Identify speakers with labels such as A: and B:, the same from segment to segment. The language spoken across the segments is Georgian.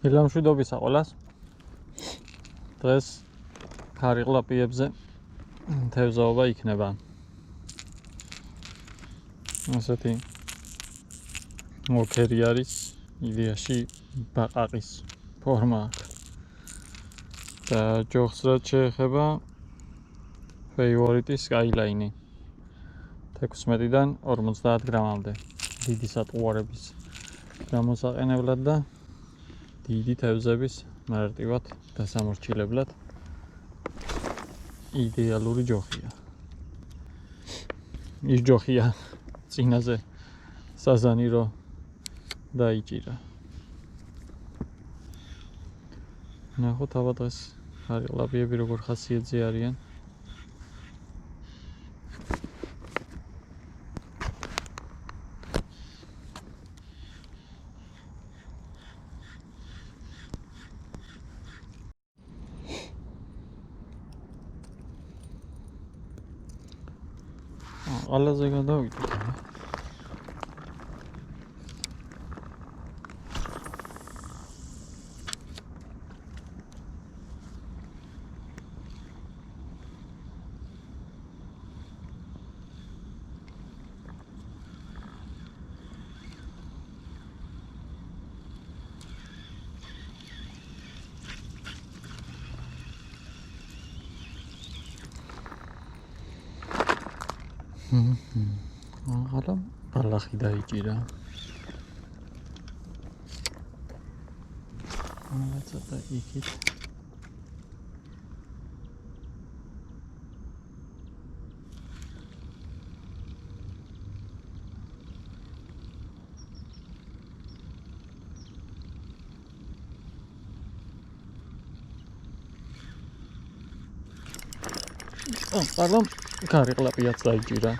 A: ილამშვიდობისა ყველას. დღეს ქარიყლაპიებზე თევზაობა იქნება. ასეთი მოკერი არის, იდეაში ბაყაყის ფორმა აქვს. და ჯოხს რაც შეეხება ფეივორიტი Skyline 16-დან 50 გრამამდე. დიდი სატყუარების გამოსაყენებლად და დიდი თევზების მარტივად დასამორჩილებლად იდეალური ჯოხია. ის ჯოხია წინაზე საზანი რო დაიჭირა. ნახოთ აბა დღეს ქარიყლაპიები როგორ ხასიათზე არიან. ყველაზე გადავიდეთ. ახლა ბალახი დაიჭირა. ცოტა იქით. ახლა ქარიყლაპიაც დაიჭირა.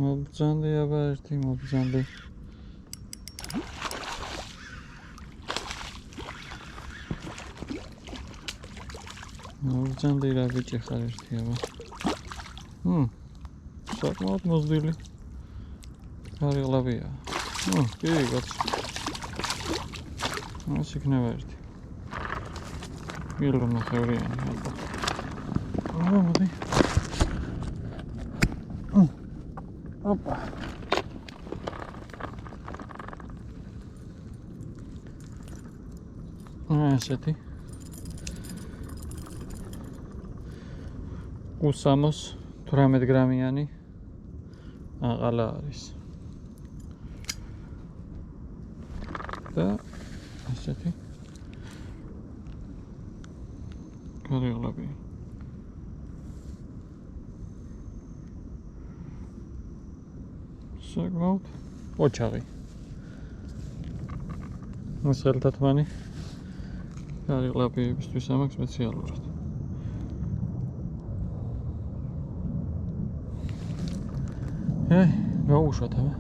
A: მობრძანდი აბა ერთი მობრძანდი. მობრძანდი რა ბიჭი ხარ ერთი აბა. საკმაოდ მოზრდილი ქარიყლაპია. კი კაცო. ეს იქნება ერთი. მილო ნახევრიანი აბა. მოდი. Opa. ესეთი. უსამოს 18 გრამიანი აყალა არის. და ესეთი. ქარიყლაპი. საკმაოდ ოჩაღი. მოსელთათმანი ქარიყლაპიებისთვის ამაქვს სპეციალურად. გაუშვათ აბა.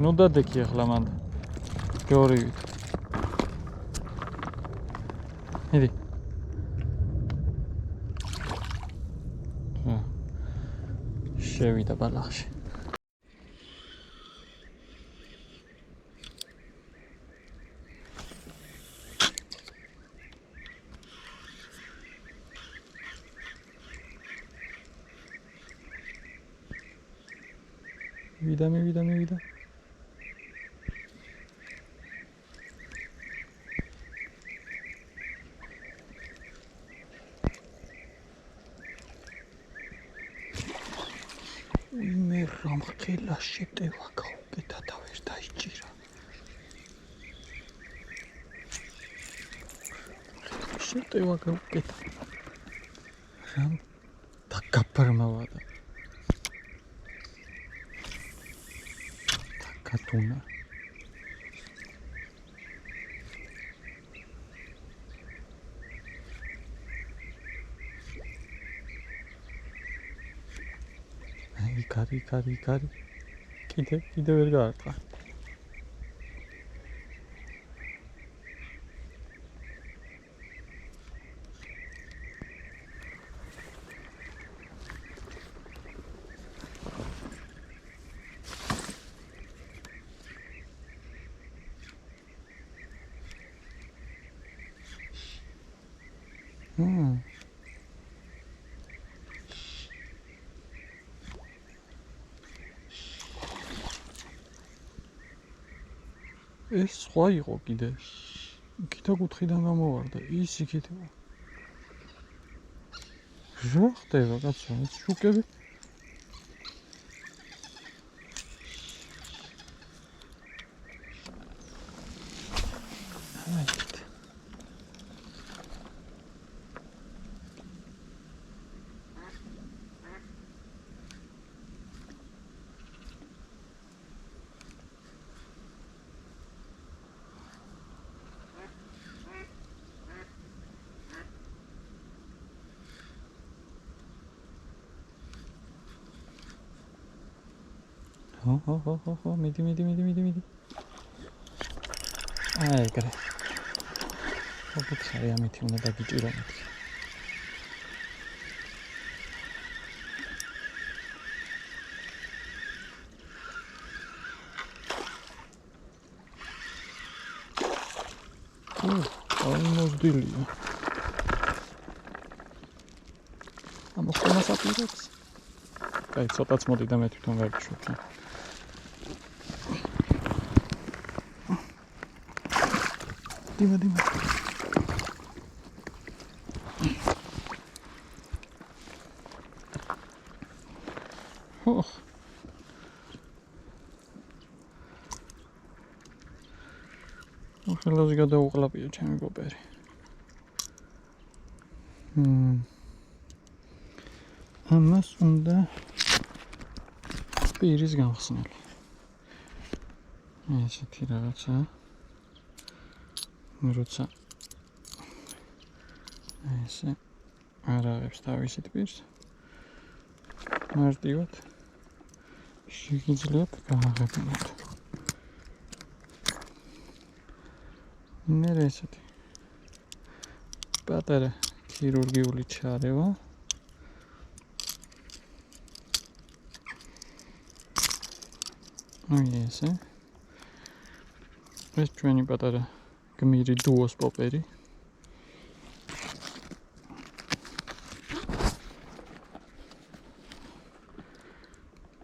A: ნუ დადექი ახლა მანდ. გეორივით. იდი. შევიდა ბალახში. მივიდა. მე რამხელა შეტევა გაუკეთა და ვერ დაიჭირა. შეტევა გაუკეთა. რამ დაგაბრმავა და დაგატუნა. კარი. კიდე ვერ გაარტყა. ეს სხვა იყო კიდე. იქითა კუთხიდან გამოვარდა, ის იქით იყო. რა ხდება, კაცო, ეს შუკები? ხო, მიდი. აი, ეგრე. ხოთარი ამით უნდა დაგიჭირო მეთქი. მოზდილია. ამოხმას აპირებს. აი, ცოტაც მოდი და მე თვითონ გავიშვებ. Дима. Ох. ხელაზე გადაუყლაპია ჩემი გოპერი. ამას უნდა პირის გავხსნელი. ესეთი რაღაცა. როცა ესე არაღებს თავისით პირს მარტივად შეგიძლიათ გააღებინოთ. მერე ესეთი პატარა ქირურგიული ჩარევა. ესე ეს ჩვენი პატარა გმირი დუოს პოპერი.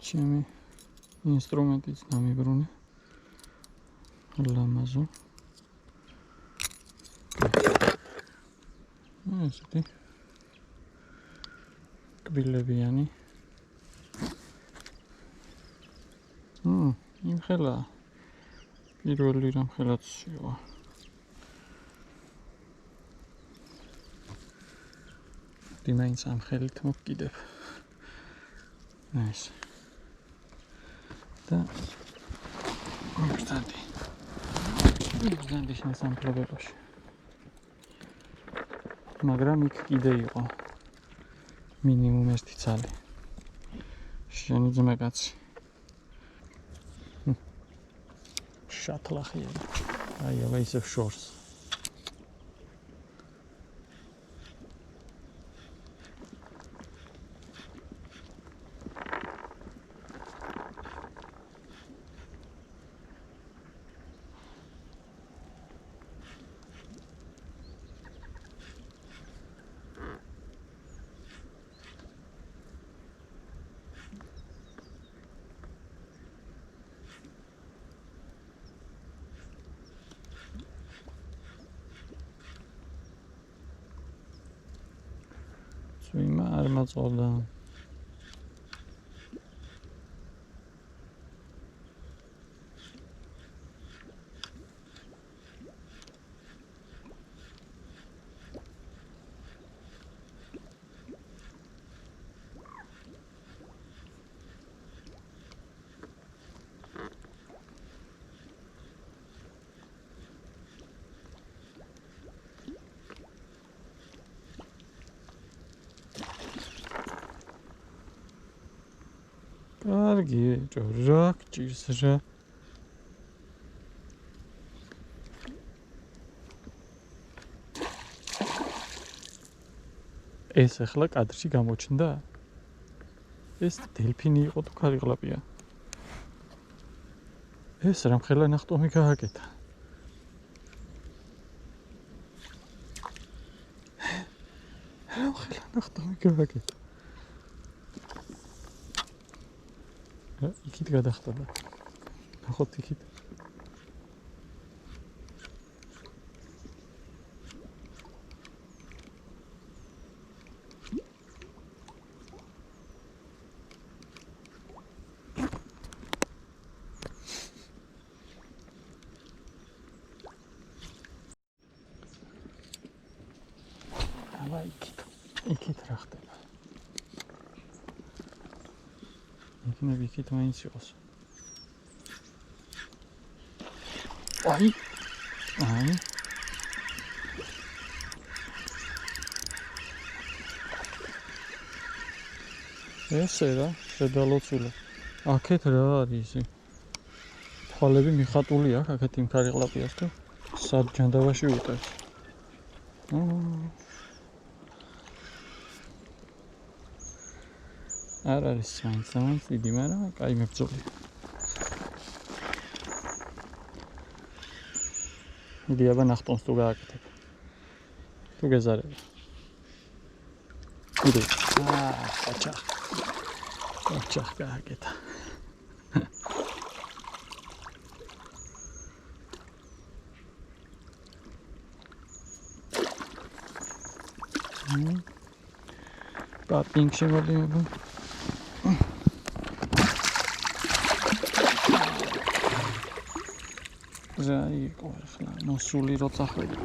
A: ჩემი ინსტრუმენტიც დამიბრუნე. ლამაზო. ესეთი კბილებიანი. იმხელა პირველი რამ ხელაც შევა. მაინც ამ ხელით მოვკიდებ. ეს. და მიგზანდი შესამფლობელოში. მაგრამ იქ კიდე იყო მინიმუმ ერთი ცალი. შენი ძმა კაცი. შატლახია. აი, ისევ შორს. Suyma armaz oldu. კარგი, რა გჭირს რა? ეს ახლა კადრში გამოჩნდა? ეს დელფინი იყო თუ ქარიღლაპია? ეს რამხელა ნახტომი გააკეთა. ხელა ნახტომი გავაკეთე. იქით გადახტება. ნახოთ იქით. აბა იქით რა ხდება. იქნებ იქით მაინც იყოს. აი. ესე რა, შედალოცულა. აქეთ რა არის ისი? თვალები მიხატული აქვს, აქეთ იმ ქარიყლაპიას თუ სად ჯანდავაში უტევს. არ არის მაინც დიდი, მაგრამ კაი მებრძოლია. იდი აბა ნახტომს თუ გააკეთებ. თუ გეზარება. იდი. ოჩახ გააკეთა. პაპინგ შემოდიოდა. ზაი ყოხლა მოსული როცა ხვედი.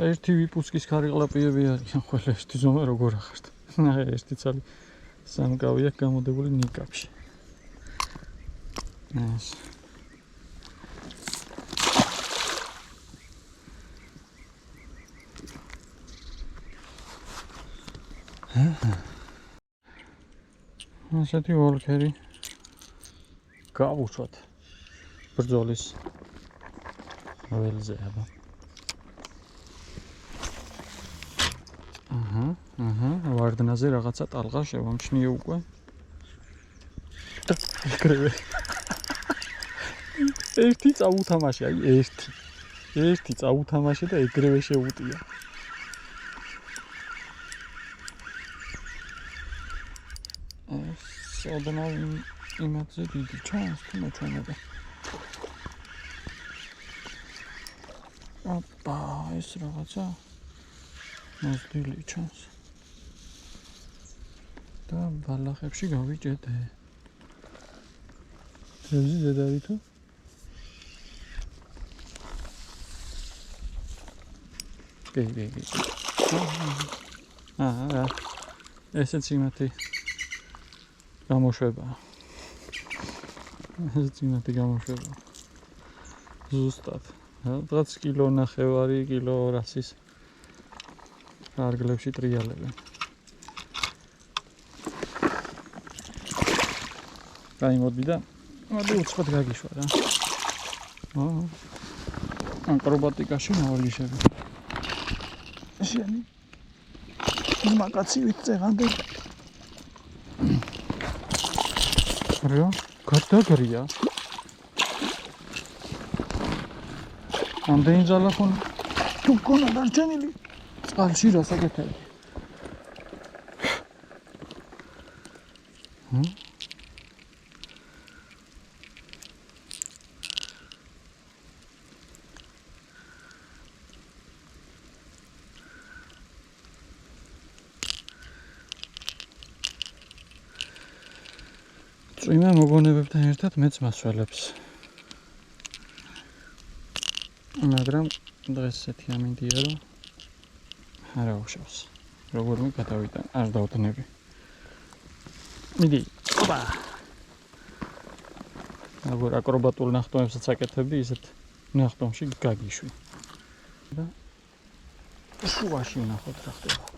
A: ერთი ვიპუსკის ქარიყლაპიები არიან ყველა ერთი ზომა როგორ ახართ. ერთი ცალი სამკავი აქვს გამოდებული ნიკაპში. ეს ასეთი ვოლქერი გავუშვათ ბრძოლის ველზე აბა. ვარდნაზე რაღაცა ტალღა შევამჩნიე უკვე. ეკრევე. ერთი წაუთამაშე, აი ერთი წაუთამაშე და ეგრევე შეუტია. ოდნავ იმათზე დიდი ჩანს თუ მოჩვენება. ოპა, ეს რაღაცა მოსდილი ჩანს. და ბალახებში გავიჭედე. თევზი ზედარი თუ? გეი. რა. ესეც იმათი გამოშვება. ზუსტად. რაღაც კილო ნახევარი, კილო 200-ის არგლებში ტრიალებენ. გაიმოდი და მოდი უცხოდ გაგიშვა რა. აკრობატიკაში მოვიგიშები. შენი მაგაცივით წეღანდე. რა? გადაგრია. ამდენი ზალახონ თუ გქონა დარჩენილი წყალში რასაკეთებდი? წვიმა მოგონებებთან ერთად მეც მასველებს. მაგრამ დღეს ესეთი ამინდია რომ არა უშავს. როგორ გადავიტან, არ დავდნები. მიდი, ოპა. როგორ აკრობატულ ნახტომებსაც აკეთებდი, ისეთ ნახტომში გაგიშვი. და შუაში ვნახოთ რა ხდება.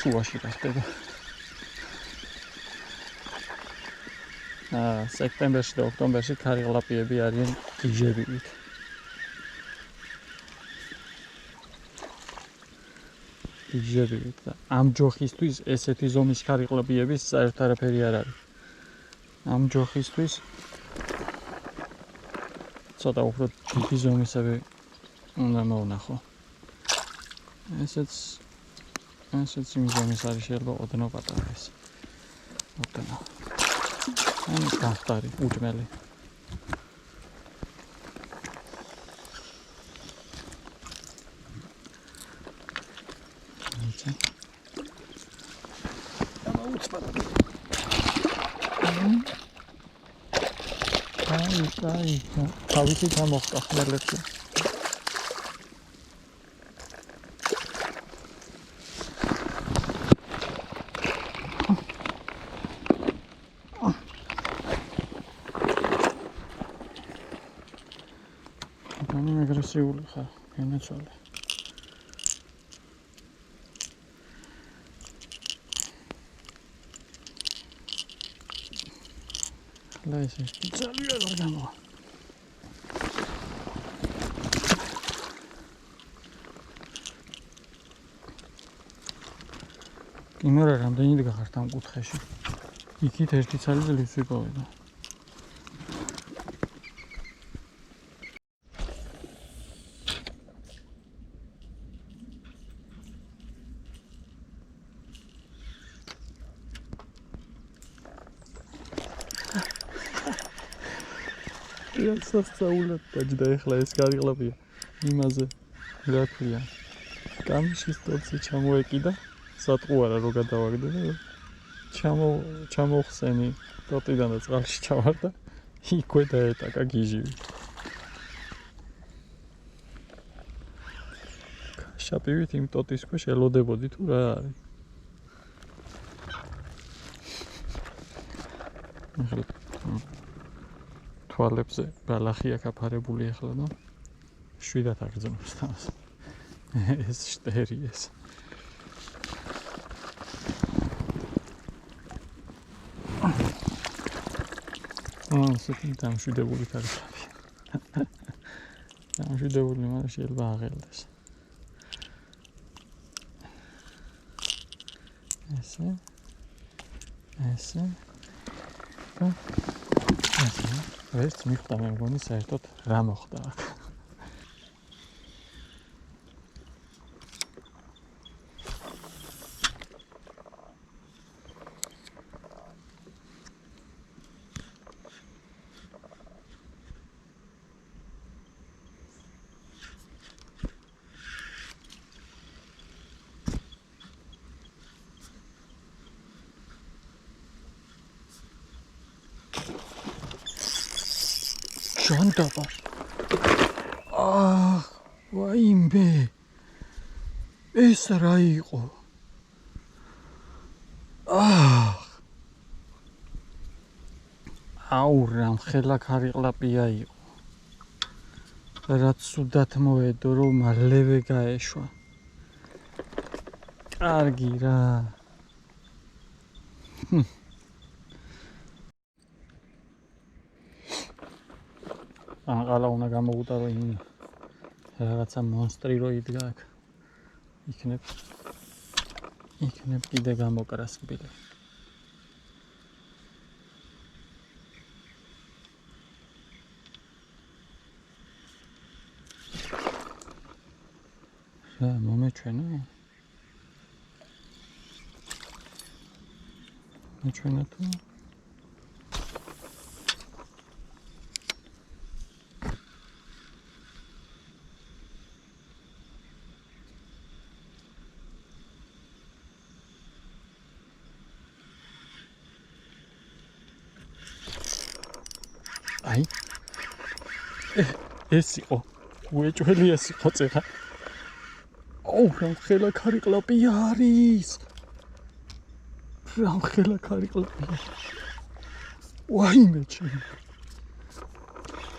A: შუაში რა ხდება. სექტემბერში და ოქტომბერში ქარიყლაპიები არიან გიჟებივით. გიჟებივით და ამ ჯოხისთვის ესეთი ზომის ქარიყლაპიების საერთოდ არაფერი არ არის. ამ ჯოხისთვის ცოტა უფრო დიდი ზომისები უნდა მოვნახო. ესეც იმ ზომის არის შეიძლება ოდნავ პატარა ეს. ოდნავ. ანუ გახტარი უჭმელი. აი, თავისი გამოხდა ხმელეთში. ანუ აგრესიული ხარ, ენაცვალე. და ეს სპეციალური არ გამოვა. იმერა რამდენი გახართ ამ კუთხეში. იქით ერთი ცალი ძლივს ვიპოვე და სასწაულად დაჯდა ეხლა ეს გარიყლაპია იმაზე რა ქვია კამიშის ტოცი ჩამოეკიდა სატყუ არა რო გადავაგდე და ჩამოხსენი ტოტიდან და წყალში ჩავარდა იქვე დაეტაკა გიჟივი შაპივით იმ ტოტის ქვეშ ელოდებოდი თუ რა არის თვალებზე ბალახი აქვს აფარებული ახლა და შვიდათ აგრძნობს თავს ეს შტერი ეს ასეთი დამშვიდებული თარიღი დამშვიდებული მაგრამ შეიძლება აღელდეს ესე ეს მიხვდა მე მგონი საერთოდ რა მოხდა აქ Şantaba. Ah, ვაიმე. ეს რა იყო? აუ, რამხელა ქარიყლაპია იყო. რაც სუდათ მოედო, რომ მალევე გაეშვა. კარგი რა. აყალა უნდა გამოუტარო იმ რაღაცა მონსტრი რო იდგა აქ. იქნებ კიდე გამოკრას კბილი. რა მომეჩვენა? მეჩვენა თუ? აი ეს იყო უეჭველი ეს იყო წერა აუ რამხელა ქარიყლაპია არის რამხელა ქარიყლაპია ვაიმე ჩემ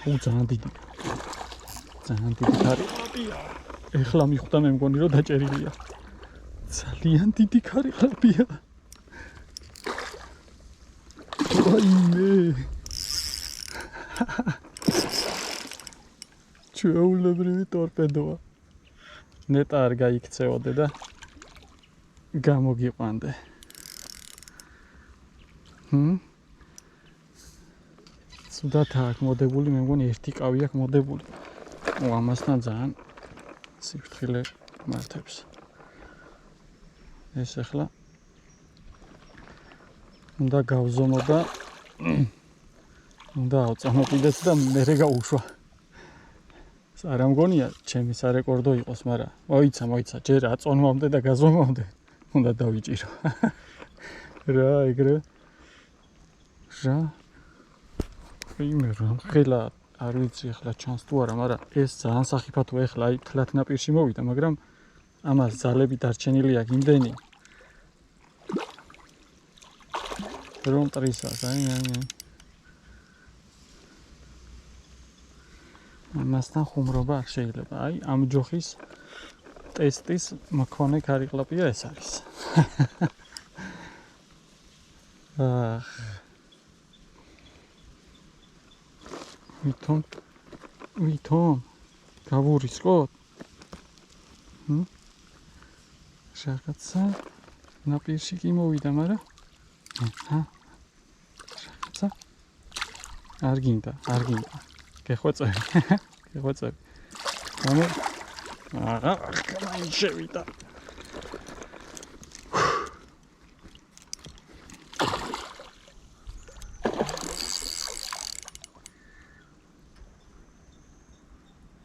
A: ძალიან დიდი ქარიყლაპია ეხლა მიხვდა მე მგონი რომ დაჭერილია ძალიან დიდი ქარიყლაპია ვაიმე. ჩვეულებრივი ტორპედოა. ნეტა არ გაიქცეოდე და გამოგიყვანდე. სუდათ აქ მოდებული, მე მგონი ერთი კავი აქ მოდებული. ამასთან ძალიან სიფრთხილე მართებს. ეს ახლა უნდა გავზომო და უნდა ავწამოყიდეს და მერე გაუშვა. არ ამგონია ჩემი სარეკორდო იყოს, მაგრამ მოიცა, ჯერ აწონვამდე და გაზომამდე უნდა დავიჭირო. რა ეგრე? რა? იმე ხელა არ ვიცი ახლა ჩანს თუ არა, მაგრამ ეს ძალიან სახიფათოა ახლა აი თლათ ნაპირში მოვიდა, მაგრამ ამას ძალები დარჩენილი აქვს იმდენი. რომ ტრისას, აი. ამასთან ხუმრობა არ შეიძლება. აი ამ ჯოხის ტესტის მქონე ქარიყლაპია ეს არის. ვითომ გავურისყოთ? რაღაცა ნაპირში კი მოვიდა, მაგრამ რაღაცა არ გინდა. გეხვეწები. მაინც შევიდა.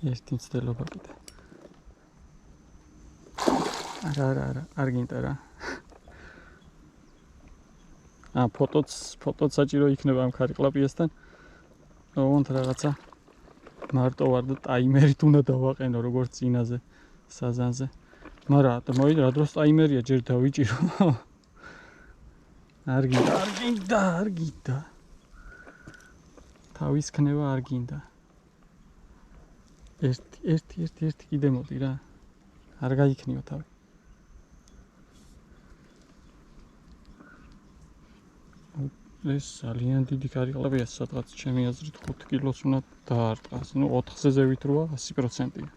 A: ერთი მცდელობა კიდე. არა, არ გინდა რა. ფოტოც საჭირო იქნება ამ ქარიყლაპიასთან. ოღონდ რაღაცა მარტო ვარ და ტაიმერით უნდა დავაყენო როგორც წინაზე საზანზე. მაგრამ რა დროს ტაიმერია ჯერ დავიჭირო. არ გინდა. თავის ქნება არ გინდა. ერთი კიდე მოდი რა. არ გაიქნიო თავი. ეს ძალიან დიდი ქარიყლაპია, სადღაც ჩემი აზრით 5 კილოს უნდა დაარტყას. 4-ზე ზევით როა 100%-ია.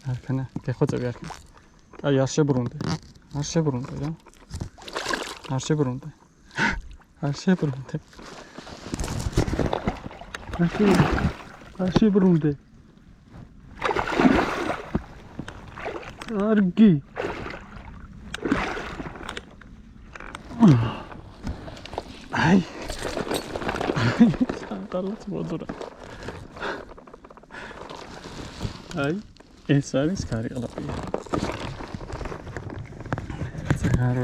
A: არქანა, გეხვეწები არქანა. აი არ შებრუნდე რა. არ შებრუნდე. არ შებრუნდე. არგი. აი. სანტალაც მოდურა. აი, ეს არის ქარიყლაპია.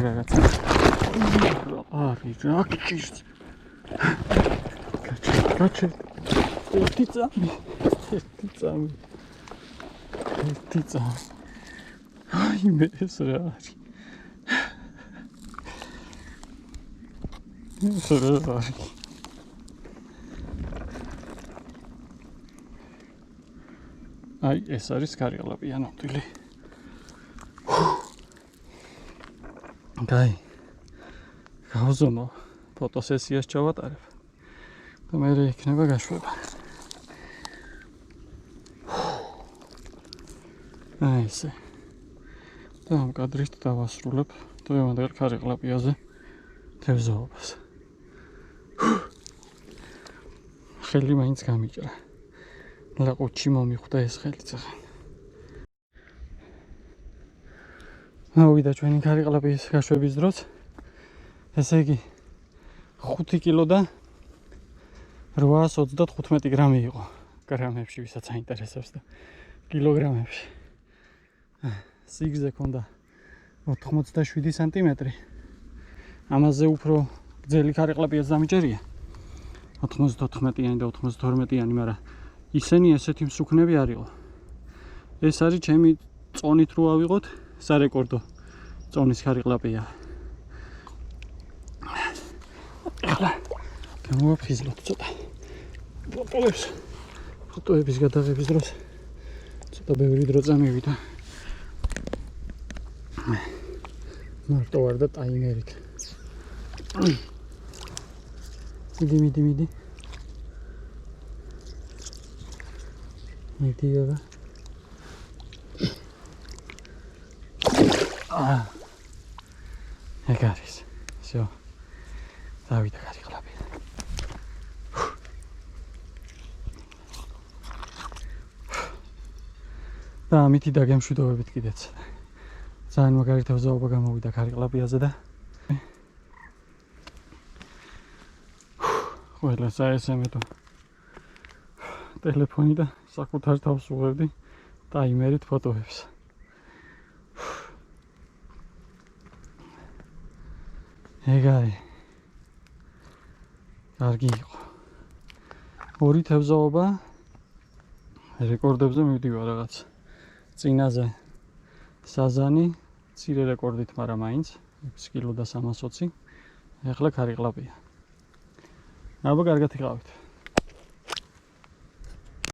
A: რაღაცა. არი რა გჭირს. გაჩე. ერთი წამი. აი მე ეს რა არის. აი ეს არის ქარიყლაპია ნამდვილი. გაი. გავზომო, ფოტოსესიას ჩავატარებ. და მე იქნება გაშვება. აი ესე. და ამ კადრით დავასრულებ დღევანდელ ქარიყლაპიაზე თევზაობას. ხელი მაინც გამიჭრა. ლაყუჩი მომიხვდა ეს ხელიც ახლა. მოვიდა ჩვენი ქარიყლაპის გაშვების დროც. ესე იგი 5 კილო და 835 გრამი იყო. გრამებში ვისაც აინტერესებს და კილოგრამებში. სიგრძე ქონდა 87 სანტიმეტრი. ამაზე უფრო გრძელი ქარიყლაპიაც დამიჭერია. 94-იანი და 92-იანი, მაგრამ ისენი ესეთი მსუქნები არ იყო. ეს არის ჩემი წონით რო ავიღოთ, სარეკორდო წონის ქარიყლაპია. ახლა გამოვაფხიზლოთ ცოტა. ფოტოების გადაღების დროს ცოტა ბევრი დრო წამივიდა. მარტო არ და ტაიმერით. მიდი. მიდიოდა. ეგ არის. всё. დავიდა კარი ყლაპი. და ამითი დაგემშვიდობებით კიდეც. ძალიან მაგარი თავზაობა გამოვიდა კარი ყლაპიაზე და ყველა საესმე თუ ტელეფონი და საკუთარ თავს უღებდი ტაიმერით ფოტოებს. ეგ არის. კარგი იყო. ორი თევზაობა რეკორდებზე მივდივარ რაღაც. წინაზე საზანი მცირე რეკორდით, მაგრამ მაინც 6 კილო და 320. ეხლა კარი ყლაპია. აბა კარგად იყავით.